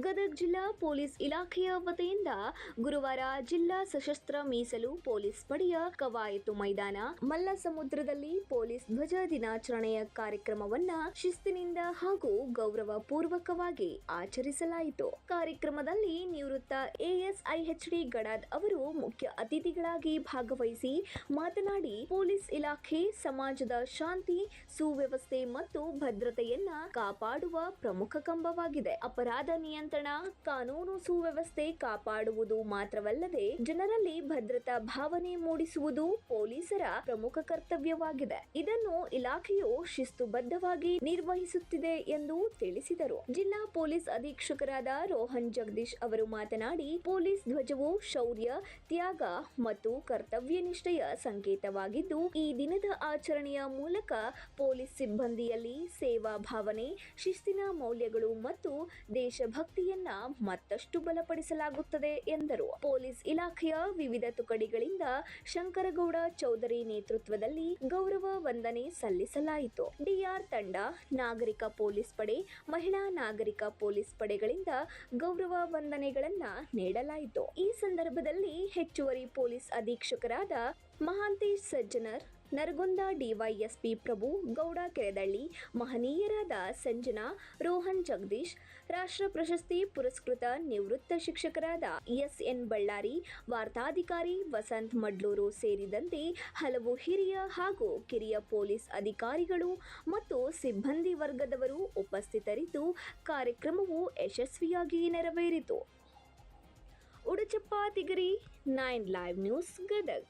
ಗದಗ ಜಿಲ್ಲಾ ಪೊಲೀಸ್ ಇಲಾಖೆಯ ವತಿಯಿಂದ ಗುರುವಾರ ಜಿಲ್ಲಾ ಸಶಸ್ತ್ರ ಮೀಸಲು ಪೊಲೀಸ್ ಪಡೆಯ ಕವಾಯತು ಮೈದಾನ ಮಲ್ಲಸಮುದ್ರದಲ್ಲಿ ಪೊಲೀಸ್ ಧ್ವಜ ದಿನಾಚರಣೆಯ ಕಾರ್ಯಕ್ರಮವನ್ನ ಶಿಸ್ತಿನಿಂದ ಹಾಗೂ ಗೌರವ ಪೂರ್ವಕವಾಗಿ ಆಚರಿಸಲಾಯಿತು. ಕಾರ್ಯಕ್ರಮದಲ್ಲಿ ನಿವೃತ್ತ ASIHD ಗಡಾದ್ ಅವರು ಮುಖ್ಯ ಅತಿಥಿಗಳಾಗಿ ಭಾಗವಹಿಸಿ ಮಾತನಾಡಿ, ಪೊಲೀಸ್ ಇಲಾಖೆ ಸಮಾಜದ ಶಾಂತಿ, ಸುವ್ಯವಸ್ಥೆ ಮತ್ತು ಭದ್ರತೆಯನ್ನ ಕಾಪಾಡುವ ಪ್ರಮುಖ ಕಂಬವಾಗಿದೆ. ಅಪರಾಧ ನಿಯಂತ್ರಣ, ಕಾನೂನು ಸುವ್ಯವಸ್ಥೆ ಕಾಪಾಡುವುದು ಮಾತ್ರವಲ್ಲದೆ ಜನರಲ್ಲಿ ಭದ್ರತಾ ಭಾವನೆ ಮೂಡಿಸುವುದು ಪೊಲೀಸರ ಪ್ರಮುಖ ಕರ್ತವ್ಯವಾಗಿದೆ. ಇದನ್ನು ಇಲಾಖೆಯು ಶಿಸ್ತುಬದ್ಧವಾಗಿ ನಿರ್ವಹಿಸುತ್ತಿದೆ ಎಂದು ತಿಳಿಸಿದರು. ಜಿಲ್ಲಾ ಪೊಲೀಸ್ ಅಧೀಕ್ಷಕರಾದ ರೋಹನ್ ಜಗದೀಶ್ ಅವರು ಮಾತನಾಡಿ, ಪೊಲೀಸ್ ಧ್ವಜವು ಶೌರ್ಯ, ತ್ಯಾಗ ಮತ್ತು ಕರ್ತವ್ಯ ನಿಷ್ಠೆಯ ಸಂಕೇತವಾಗಿದ್ದು, ಈ ದಿನದ ಆಚರಣೆಯ ಮೂಲಕ ಪೊಲೀಸ್ ಸಿಬ್ಬಂದಿಯಲ್ಲಿ ಸೇವಾ ಭಾವನೆ, ಶಿಸ್ತಿನ ಮೌಲ್ಯಗಳು ಮತ್ತು ದೇಶಭಕ್ತಿಯನ್ನ ಮತ್ತಷ್ಟು ಬಲಪಡಿಸಲಾಗುತ್ತದೆ ಎಂದರು. ಪೊಲೀಸ್ ಇಲಾಖೆಯ ವಿವಿಧ ತುಕಡಿಗಳಿಂದ ಶಂಕರಗೌಡ ಚೌಧರಿ ನೇತೃತ್ವದಲ್ಲಿ ಗೌರವ ವಂದನೆ ಸಲ್ಲಿಸಲಾಯಿತು. DR ತಂಡ, ನಾಗರಿಕ ಪೊಲೀಸ್ ಪಡೆ, ಮಹಿಳಾ ನಾಗರಿಕ ಪೊಲೀಸ್ ಪಡೆಗಳಿಂದ ಗೌರವ ವಂದನೆಗಳನ್ನ ನೀಡಲಾಯಿತು. ಈ ಸಂದರ್ಭದಲ್ಲಿ ಹೆಚ್ಚುವರಿ ಪೊಲೀಸ್ ಅಧೀಕ್ಷಕರಾದ ಮಹಾಂತೇಶ್ ಸಜ್ಜನರ್, ನರಗುಂದ DYSP ಪ್ರಭು ಗೌಡ ಕೆರೆದಳ್ಳಿ, ಮಹನೀಯರಾದ ಸಂಜನಾ, ರೋಹನ್ ಜಗದೀಶ್, ರಾಷ್ಟ್ರ ಪ್ರಶಸ್ತಿ ಪುರಸ್ಕೃತ ನಿವೃತ್ತ ಶಿಕ್ಷಕರಾದ SN ಬಳ್ಳಾರಿ, ವಾರ್ತಾಧಿಕಾರಿ ವಸಂತ್ ಮಡ್ಲೂರು ಸೇರಿದಂತೆ ಹಲವು ಹಿರಿಯ ಹಾಗೂ ಕಿರಿಯ ಪೊಲೀಸ್ ಅಧಿಕಾರಿಗಳು ಮತ್ತು ಸಿಬ್ಬಂದಿ ವರ್ಗದವರು ಉಪಸ್ಥಿತರಿದ್ದು ಕಾರ್ಯಕ್ರಮವು ಯಶಸ್ವಿಯಾಗಿ ನೆರವೇರಿತು. Uduchappa Tigari, 9 live news, Gadag.